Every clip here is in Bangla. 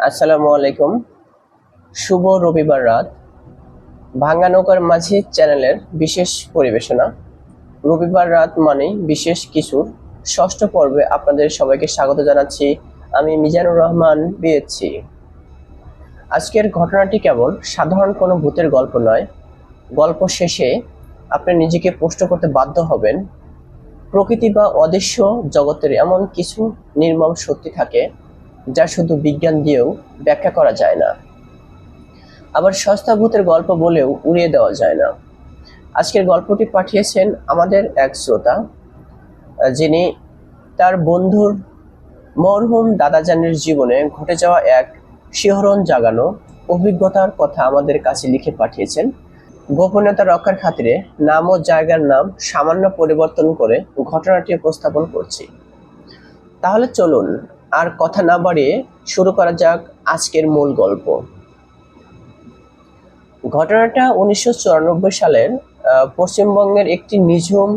আসসালামু আলাইকুম। শুভ রবিবার রাত। ভাঙ্গা নৌকার মাঝি চ্যানেলের বিশেষ পরিবেশনা। রবিবার রাত মানেই বিশেষ কিছুর ষষ্ঠ পর্বে আপনাদের সবাইকে স্বাগত জানাচ্ছি। আমি মিজানুর রহমান বিএসসি। আজকের ঘটনাটি কেবল সাধারণ কোনো ভূতের গল্প নয়। গল্প শেষে আপনি নিজেকে প্রশ্ন করতে বাধ্য হবেন, প্রকৃতি বা অদৃশ্য জগতের এমন কিছু নির্মম সত্যি থাকে যা শুধু বিজ্ঞান দিয়েও ব্যাখ্যা করা যায় না, আবার সস্তা ভূতের গল্প বলেও উড়িয়ে দেওয়া যায় না। আজকের গল্পটি পাঠিয়েছেন আমাদের এক শ্রোতা, যিনি তার বন্ধুর মরহুম দাদাজানের জীবনে ঘটে যাওয়া এক শিহরণ জাগানো অভিজ্ঞতার কথা আমাদের কাছে লিখে পাঠিয়েছেন। গোপনীয়তা রক্ষার খাতিরে নাম ও জায়গার নাম সামান্য পরিবর্তন করে ঘটনাটি উপস্থাপন করছি। তাহলে চলুন আর কথা না বাড়িয়ে শুরু করা যাক আজকের মূল গল্প। ঘটনাটা 1994 সালের পশ্চিমবঙ্গের একটি নিঝুম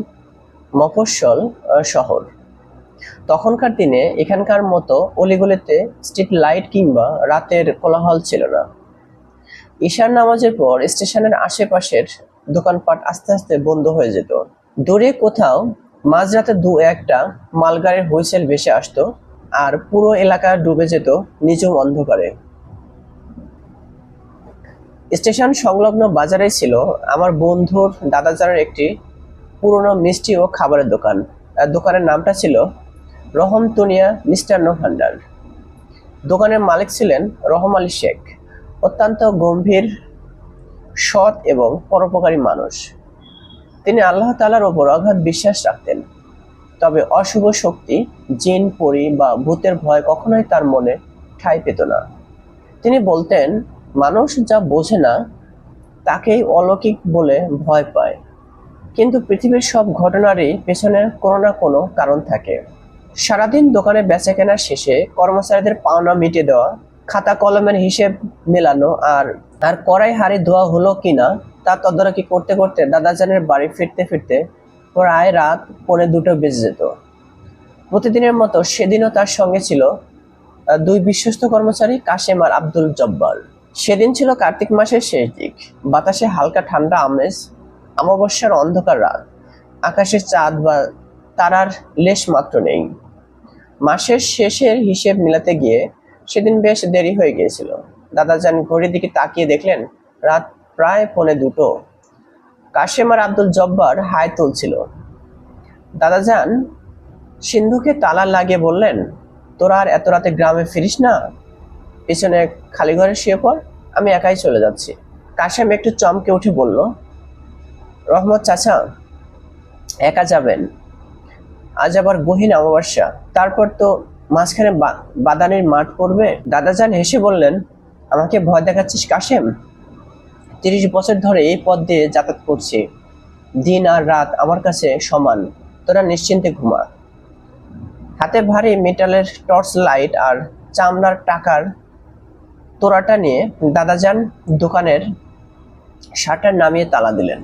মফস্বল শহর। তখনকার দিনে এখানকার মতো অলিগলিতে স্ট্রিট লাইট কিংবা রাতের কোলাহল ছিল না। ঈশার নামাজের পর স্টেশনের আশেপাশের দোকানপাট আস্তে আস্তে বন্ধ হয়ে যেত। দূরে কোথাও মাঝরাতে দু একটা মালগাড়ির হুইসেল ভেসে আসতো, আর পুরো এলাকা ডুবে যেত নিঝুম অন্ধকারে। স্টেশন সংলগ্ন বাজারে ছিল আমার বন্ধুর দাদাজানের একটি পুরনো মিষ্টি ও খাবারের দোকান। দোকানের নামটা ছিল রহমতুনিয়া মিষ্টান্ন ভান্ডার। দোকানের মালিক ছিলেন রহম আলী শেখ, অত্যন্ত গম্ভীর, সৎ এবং পরোপকারী মানুষ। তিনি আল্লাহ তাআলার ওপর অগাধ বিশ্বাস রাখতেন, তবে অশুভ শক্তি, জিন, পরী বা ভূতের ভয় কখনোই তার মনে ঠাঁই পেত না। তিনি বলতেন, মানুষ যা বোঝে না তাকেই অলৌকিক বলে ভয় পায়, কিন্তু পৃথিবীর সব ঘটনারই পেছনে কোনো না কোনো কারণ থাকে। সারাদিন দোকানে বেচাকেনার শেষে কর্মচারীদের পাওনা মিটিয়ে দেওয়া, খাতা কলমের হিসেব মেলানো আর কড়াই হাঁড়ি ধোয়া হলো কিনা তা তদারকি করতে করতে দাদাজানের বাড়ি ফিরতে ফিরতে প্রায় রাত 1:45 বেজে যেত। প্রতিদিনের মতো সেদিনও তার সঙ্গে ছিল দুই বিশ্বস্ত কর্মচারী, কাশেম আর আব্দুল জব্বার। সেদিন ছিল কার্তিক মাসের শেষ দিক। বাতাসে হালকা ঠান্ডা আমেজ, অমাবস্যার অন্ধকার রাত। আকাশে চাঁদ বা তারার লেশ মাত্র নেই। মাসের শেষের হিসেব মিলাতে গিয়ে সেদিন বেশ দেরি হয়ে গিয়েছিল। দাদাজান ঘড়ির দিকে তাকিয়ে দেখলেন রাত প্রায় 1:45। কাশেম আর আব্দুল জব্বার হাই তুলছিল। দাদাজান সিন্ধুকে তালা লাগিয়ে বললেন, তোরা আর এত রাতে গ্রামে ফিরিস না, পিছনে খালি ঘরে শুয়ে পড়, আমি একাই চলে যাচ্ছি। কাশেম একটু চমকে উঠে বলল, রহমত চাচা, একা যাবেন? আজ আবার গহীন অমাবস্যা, তারপর তো মাঝখানে বাদানির মাঠ পড়বে। দাদাজান হেসে বললেন, আমাকে ভয় দেখাচ্ছিস কাশেম? 30 বছর ধরে এই পথ দিয়ে যাতায়াত করছি, দিন আর রাত আমার কাছে সমান, তোরা নিশ্চিন্তে ঘুমা। হাতে ভারী মেটালের টর্চ লাইট আর চামড়ার টাকার তোড়াটা নিয়ে দাদাজান দোকানের শাটার নামিয়ে তালা দিলেন।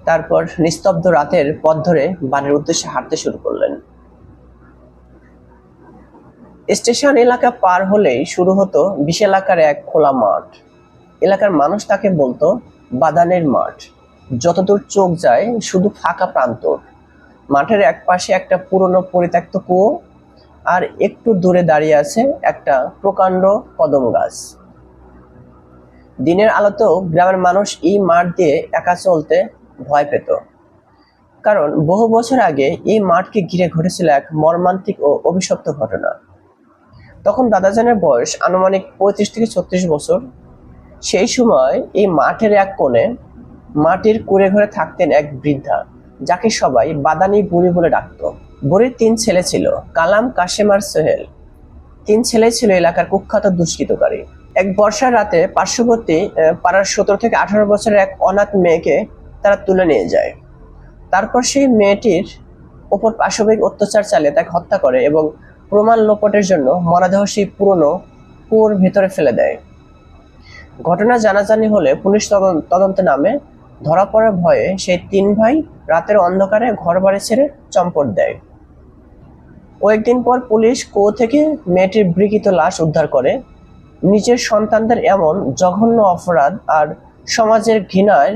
তারপর নিস্তব্ধ রাতের পথ ধরে বাড়ির উদ্দেশ্যে হাঁটতে শুরু করলেন। স্টেশন এলাকা পার হলেই শুরু হতো বিশাল আকারে এক খোলা মাঠ। এলাকার মানুষ তাকে বলতো বাদানের মাঠ। যতদূর চোখ যায় শুধু ফাঁকা প্রান্তর। মাঠের এক পাশে একটা পুরনো পরিত্যক্ত কুয়ো, আর একটু দূরে দাঁড়িয়ে আছে একটা প্রকাণ্ড কদম গাছ। দিনের আলোতেও গ্রামের মানুষ এই মাঠ দিয়ে একা চলতে ভয় পেত, কারণ বহু বছর আগে এই মাঠকে ঘিরে ঘটেছিল এক মর্মান্তিক ও অভিশপ্ত ঘটনা। তখন দাদাজানের বয়স আনুমানিক 35 থেকে 36 বছর। সেই সময় এই মাঠের এক কোণে মাটির কুঁড়ে ঘরে থাকতেন এক বৃদ্ধা, যাকে সবাই বাদানি বুড়ি বলে ডাকত। বুড়ির 3 ছেলে ছিল, কালাম, কাশেম আর সোহেল। 3 ছেলে ছিল এলাকার কুখ্যাত দুষ্কৃতকারী। এক বর্ষার রাতে পার্শ্ববর্তী পাড়ার 17 থেকে 18 বছরের এক অনাথ মেয়েকে তারা তুলে নিয়ে যায়। তারপর সেই মেয়েটির ওপর পাশবিক অত্যাচার চালিয়ে তাকে হত্যা করে এবং প্রমাণ লোপাটের জন্য মরদেহ সেই পুরনো কুয়োর ভেতরে ফেলে দেয়। ঘটনা জানাজানি হলে পুলিশ তদন্তে নামে। ধরা পড়ার ভয়ে সেই 3 ভাই রাতের অন্ধকারে ঘর বাড়ি ছেড়ে চম্পট দেয়। কয়েকদিন পর পুলিশ কুয়ো থেকে মেয়েটির বিকৃত লাশ উদ্ধার করে। নিজের সন্তানদের এমন জঘন্য অপরাধ আর সমাজের ঘৃণায়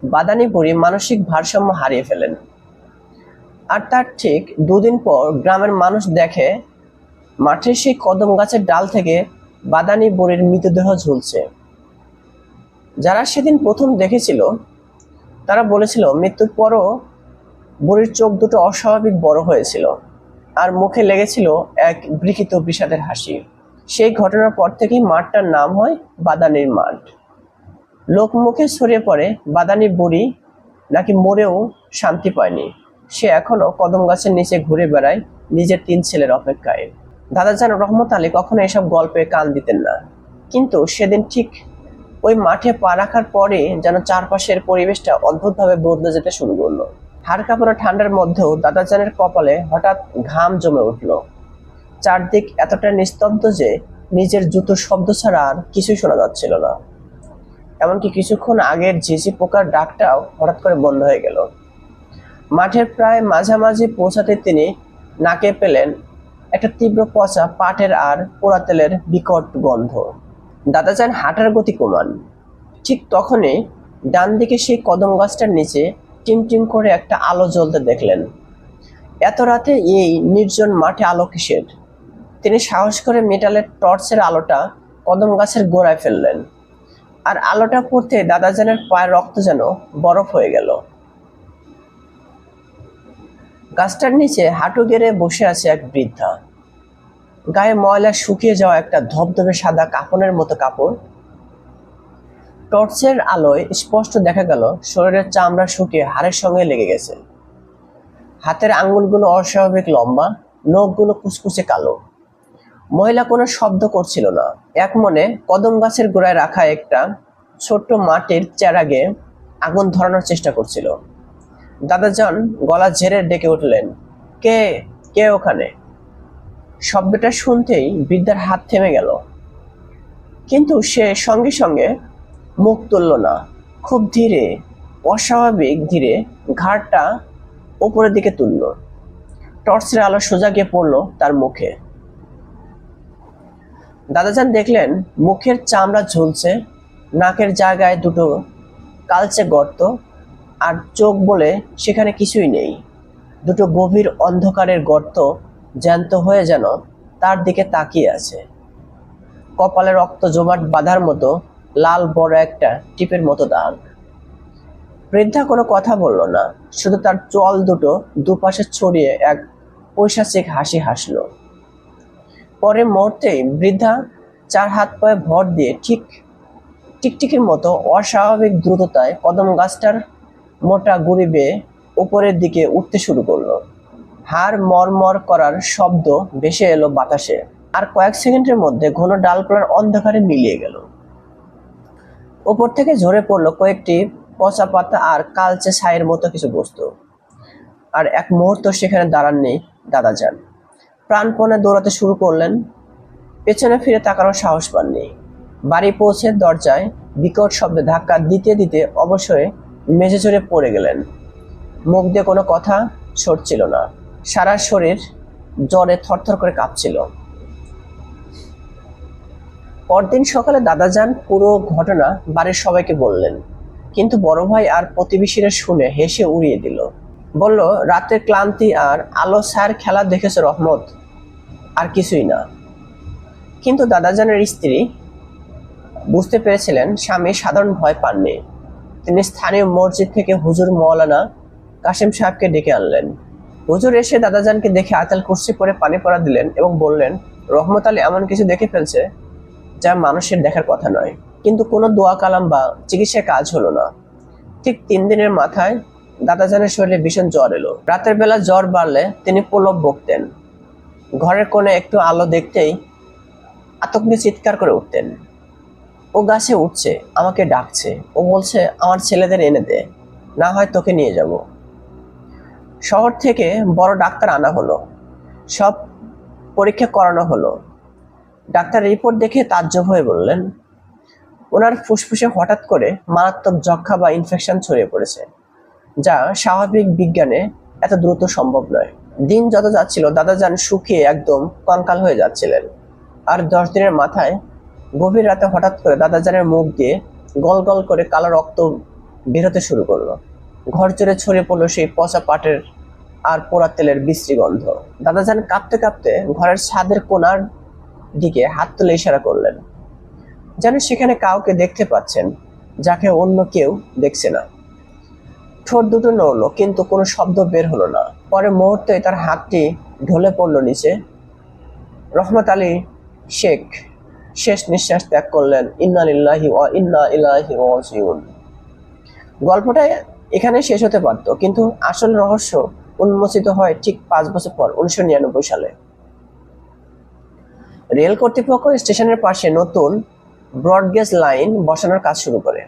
বাদানি বুড়ি মানসিক ভারসাম্য হারিয়ে ফেলেন। আর তার ঠিক দুদিন পর গ্রামের মানুষ দেখে মাঠের সেই কদম গাছের ডাল থেকে বাদানি বুড়ির মৃতদেহ ঝুলছে। যারা সেদিন প্রথম দেখেছিল তারা বলেছিল মৃত্যুর পরও বুড়ির চোখ দুটো অস্বাভাবিক বড় হয়েছিল আর মুখে লেগেছিল এক বিকৃত বিষাদের হাসি। সেই ঘটনার পর থেকেই মাঠটার নাম হয় বাদানির মাঠ। লোকমুখে ছড়িয়ে পড়ে বাদানি বুড়ি নাকি মরেও শান্তি পায়নি, সে এখনো কদম গাছের নিচে ঘুরে বেড়ায় নিজের 3 ছেলের অপেক্ষায়। দাদাজান রহমত আলী কখনো এসব গল্পে কান দিতেন না, কিন্তু সেদিন ঠিক ওই মাঠে পা রাখার পরে যেন চারপাশের পরিবেশটা অদ্ভুতভাবে বদলে যেতে শুরু করলো। হাড় কাঁপানো ঠান্ডার মধ্যেও দাদাজানের কপালে হঠাৎ ঘাম জমে উঠল। চারদিক এতটা নিস্তব্ধ যে নিজের জুতোর শব্দ ছাড়া আর কিছুই শোনা যাচ্ছিল না। এমনকি কিছুক্ষণ আগের ঝিঝি পোকার ডাকটাও হঠাৎ করে বন্ধ হয়ে গেল। মাঠের প্রায় মাঝামাঝি পৌঁছাতে তিনি নাকে পেলেন একটা তীব্র পচা পাটের আর পোড়া তেলের বিকট গন্ধ। দাদাজান হাঁটার গতি কমান। ঠিক তখনই ডান দিকে সেই কদম গাছটার নিচে টিমটিম করে একটা আলো জ্বলতে দেখলেন। এত রাতে এই নির্জন মাঠে আলো কিসের? তিনি সাহস করে মেটালের টর্চের আলোটা কদম গাছের গোড়ায় ফেললেন, আর আলোটা পড়তে দাদাজানের পায়ের রক্ত যেন বরফ হয়ে গেল। গাছটার নিচে হাঁটু গেড়ে বসে আছে এক বৃদ্ধা, গায়ে ময়লা শুকিয়ে যাওয়া একটা ধবধবে সাদা কাফনের মতো কাপড়। টর্চের আলোয় স্পষ্ট দেখা গেল শরীরের চামড়া শুকিয়ে হাড়ের সঙ্গে লেগে গেছে। হাতের আঙ্গুলগুলো অস্বাভাবিক লম্বা, নখগুলো কুচকুচে কালো। মহিলা কোনো শব্দ করছিল না, এক মনে কদম গাছের গোড়ায় রাখা একটা ছোট্ট মাটির চেরাগে আগুন ধরানোর চেষ্টা করছিল। দাদাজান গলা ঝেড়ে ডেকে উঠলেন, কে কে ওখানে? শব্দটা শুনতেই বৃদ্ধার হাত থেমে গেল, কিন্তু সে সঙ্গে সঙ্গে মুখ তুলল না। খুব ধীরে, অস্বাভাবিক ধীরে ঘাড়টা উপরের দিকে তুলল। টর্চের আলো সোজা গিয়ে পড়ল তার মুখে। দাদাজান দেখলেন মুখের চামড়া ঝুলছে, নাকের জায়গায় দুটো কালচে গর্ত, আর চোখ বলে সেখানে কিছুই নেই। দুটো গভীর অন্ধকারের গর্ত জ্যান্ত হয়ে যেন তার দিকে তাকিয়ে আছে। কপালে রক্ত জমাট বাঁধার মতো লাল বড় একটা টিপের মতো দাগ। বৃদ্ধা কোনো কথা বলল না, শুধু তার চোয়াল দুটো দুপাশে ছড়িয়ে এক পৈশাচিক হাসি হাসল। পরের মুহূর্তেই বৃদ্ধা 4 হাত পায়ে ভর দিয়ে ঠিক টিকটিকির মতো অস্বাভাবিক দ্রুততায় কদম গাছটার মোটা গুড়ি বেয়ে উপরের দিকে উঠতে শুরু করলো। হাড় মরমর করার শব্দ ভেসে এলো বাতাসে, আর কয়েক সেকেন্ডের মধ্যে ঘন ডালপালার অন্ধকারে মিলিয়ে গেল। উপর থেকে ঝরে পড়লো কয়েকটি পচা পাতা আর কালচে ছাইয়ের মতো কিছু বস্তু। আর এক মুহূর্ত সেখানে দাঁড়াননি দাদাজান। প্রাণপণে দৌড়াতে শুরু করলেন, পেছনে ফিরে তাকানোর সাহস পাননি। বাড়ি পৌঁছে দরজায় বিকট শব্দে ধাক্কা দিতে দিতে অবশ্যই মেঝে চড়ে পড়ে গেলেন। মুখ দিয়ে কোনো কথা সরছিল না, সারা শরীর জ্বরে থরথর করে কাঁপছিল। পরদিন সকালে দাদাজান পুরো ঘটনা বাড়ির সবাইকে বললেন, কিন্তু বড় ভাই আর প্রতিবেশীরা শুনে হেসে উড়িয়ে দিল। বলল, রাতের ক্লান্তি আর আলো ছায়ার খেলা দেখেছে রহমত, আর কিছুই না। কিন্তু দাদাজানের স্ত্রী বুঝতে পেরেছিলেন স্বামী সাধারণ ভয় পাননি। তিনি স্থানীয় মসজিদ থেকে হুজুর মৌলানা কাসেম সাহেবকে ডেকে আনলেন। হুজুর এসে দাদাজানকে দেখে আতাল কুরসি করে পানি পড়া দিলেন এবং বললেন, রহমত আলী এমন কিছু দেখে ফেলছে যা মানুষের দেখার কথা নয়। কিন্তু কোনো দোয়া কালাম বা চিকিৎসায় কাজ হলো না। ঠিক 3 দিনের মাথায় দাদাজানের শরীরে ভীষণ জ্বর এলো। রাতের বেলা জ্বর বাড়লে তিনি প্রলোভ বকতেন। ঘরের কোণে একটু আলো দেখতেই আতঙ্কে চিৎকার করে উঠতেন, ও গাছে উঠছে, আমাকে ডাকছে, ও বলছে আমার ছেলেদের এনে দে, না হয় তোকে নিয়ে যাব। শহর থেকে বড় ডাক্তার আনা হলো, সব পরীক্ষা করানো হলো। ডাক্তার রিপোর্ট দেখে তাজ্জব হয়ে বললেন, ওনার ফুসফুসে হঠাৎ করে মারাত্মক যক্ষা বা ইনফেকশন ছড়িয়ে পড়েছে, যা স্বাভাবিক বিজ্ঞানে এত দ্রুত সম্ভব নয়। দিন যত যাচ্ছিল দাদাজান শুকিয়ে একদম কঙ্কাল হয়ে যাচ্ছিলেন। আর 10 দিনের মাথায় গভীর রাতে হঠাৎ করে দাদাজানের মুখ দিয়ে গল গল করে কালো রক্ত বেরোতে শুরু করলো। ঘর জুড়ে ছড়িয়ে পড়লো সেই পচা পাটের আর পোড়া তেলের বিশ্রী গন্ধ। দাদাজান কাঁপতে কাঁপতে ঘরের ছাদের কোণার দিকে হাত তুলে ইশারা করলেন, যেন সেখানে কাউকে দেখতে পাচ্ছেন যাকে অন্য কেউ দেখছে না। ঠোঁট দুটো নড়লো, কিন্তু কোনো শব্দ বের হলো না। পরে মুহূর্তে তার হাতটি ঢলে পড়লো নিচে। রহমত আলী শেখ শেষ নিঃশ্বাস ত্যাগ করলেন। ইন্না লিল্লাহি ওয়া ইন্না ইলাইহি রাজিউন। গল্পটা এখানে শেষ হতে পারত, কিন্তু আসল রহস্য উন্মোচিত হয় ঠিক 5 বছর পর, 1999 সালে। রেল কর্তৃপক্ষ স্টেশনের পাশে নতুন ব্রডগেজ লাইন বসানোর কাজ শুরু করে।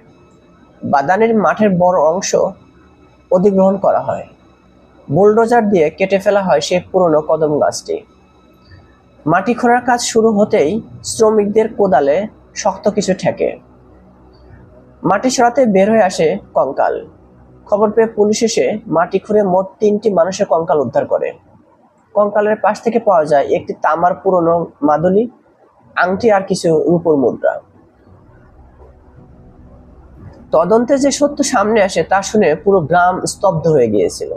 বাদানির মাঠের বড় অংশ অধিগ্রহণ করা হয়। বুলডোজার দিয়ে কেটে ফেলা হয় সেই পুরনো কদম গাছটি। মাটি খোঁড়ার কাজ শুরু হতেই শ্রমিকদের কোদালে শক্ত কিছু ঠেকে। মাটি সরাতে বের হয়ে আসে কঙ্কাল। খবর পেয়ে পুলিশ এসে মাটি খুঁড়ে মোট 3টি মানুষের কঙ্কাল উদ্ধার করে। কঙ্কালের পাশ থেকে পাওয়া যায় একটি তামার পুরনো মাদুলি, আংটি আর কিছু রূপোর মুদ্রা। তদন্তে যে সত্য সামনে আসে তা শুনে পুরো গ্রাম স্তব্ধ হয়ে গিয়েছিল।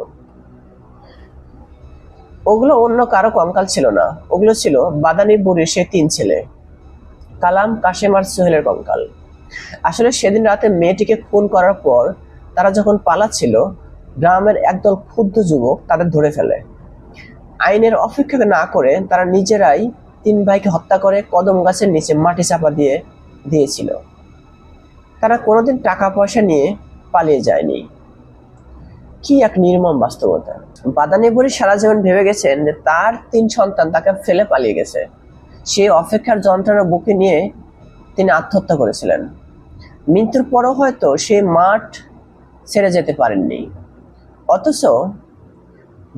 ওগুলো অন্য কারো কঙ্কাল ছিল না, ওগুলো ছিল বাদানি বুড়ির সে 3 ছেলে, কালাম, কাশেম আর সোহেলের কঙ্কাল। আসলে সেদিন রাতে মেয়েটিকে খুন করার পর তারা যখন পালাচ্ছিল, গ্রামের একদল ক্ষুব্ধ যুবক তাদের ধরে ফেলে। আইনের অপেক্ষা না করে তারা নিজেরাই 3 ভাইকে হত্যা করে কদম গাছের নিচে মাটি চাপা দিয়েছিল। তারা কোনোদিন টাকা পয়সা নিয়ে পালিয়ে যায়নি। কি এক নির্মম বাস্তবতা! বাদানি বুড়ি সারা জীবন ভেবে গেছেন যে তার 3 সন্তান তাকে ফেলে পালিয়ে গেছে। সেই অপেক্ষার যন্ত্রণা বুকে নিয়ে তিনি আত্মহত্যা করেছিলেন। মৃত্যুর পরও হয়তো সেই মাঠ ছেড়ে যেতে পারেননি। অথচ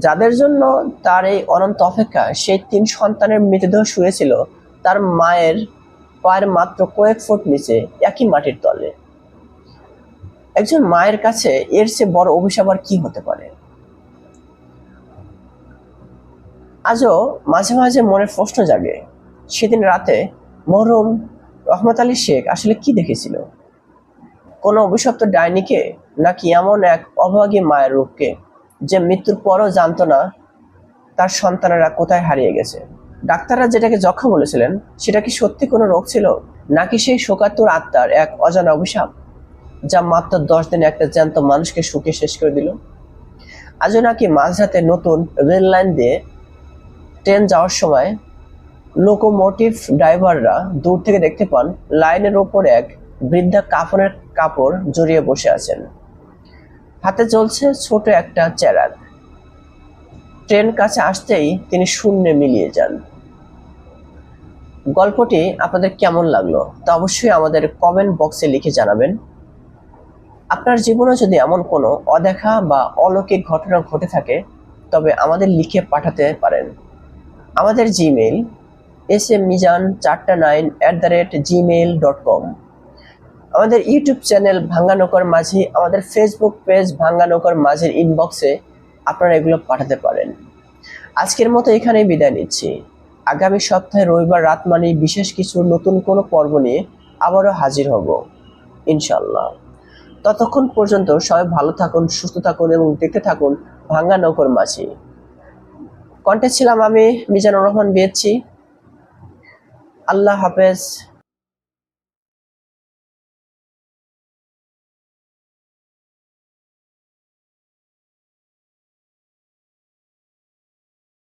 যাদের জন্য তার এই অনন্ত অপেক্ষা, সেই 3 সন্তানের মৃতদেহ শুয়েছিল তার মায়ের পায়ের মাত্র কয়েক ফুট নিচে, একই মাটির তলে। একজন মায়ের কাছে এর চেয়ে বড় অভিশাপ আর কি হতে পারে? আজও মাঝে মাঝে মনের প্রশ্ন জাগে, সেদিন রাতে মরহুম রহমত আলী শেখ আসলে কি দেখেছিল? কোনো অভিশপ্ত ডাইনিকে, নাকি এমন এক অভাগী মায়ের রূপকে যে মৃত্যুর পরও জানতো না তার সন্তানেরা কোথায় হারিয়ে গেছে? ডাক্তাররা যেটাকে যক্ষা বলেছিলেন সেটা কি সত্যি কোনো রোগ ছিল, নাকি সেই শোকাতুর আত্মার এক অজানা অভিশাপ যা মাত্র 10 দিনে একটা জ্যান্ত মানুষকে শুকিয়ে শেষ করে দিল? আজও নাকি মাঝরাতে নতুন রেল লাইন দিয়ে ট্রেন যাওয়ার সময় লোকোমোটিভ ড্রাইভাররা দূর থেকে দেখতে পান লাইনের ওপর এক বৃদ্ধা কাফনের কাপড় জড়িয়ে বসে আছেন, হাতে চলছে ছোট একটা চেরাগ। ট্রেন কাছে আসতেই তিনি শূন্যে মিলিয়ে যান। গল্পটি আপনাদের কেমন লাগলো তা অবশ্যই আমাদের কমেন্ট বক্সে লিখে জানাবেন। আপনার জীবনে যদি এমন কোনো অদেখা বা অলৌকিক ঘটনা ঘটে থাকে তবে আমাদের লিখে পাঠাতে পারেন। আমাদের জিমেইল smizan489@gmail.com, আমাদের ইউটিউব চ্যানেল ভাঙ্গা নৌকার মাঝি, আমাদের ফেসবুক পেজ ভাঙ্গা নৌকার মাঝির ইনবক্সে আপনারা এগুলো পাঠাতে পারেন। আজকের মতো এখানেই বিদায় নিচ্ছি। আগামী সপ্তাহে রবিবার রাত মানেই বিশেষ কিছু নতুন কোনো পর্ব নিয়ে আবারও হাজির হব ইনশাল্লাহ। ততক্ষণ পর্যন্ত সবাই ভালো থাকুন, সুস্থ থাকুন এবং দেখতে থাকুন ভাঙ্গা নৌকার মাঝি। কণ্ঠে ছিলাম আমি মিজানুর রহমান বিএচসি। আল্লাহ হাফেজ।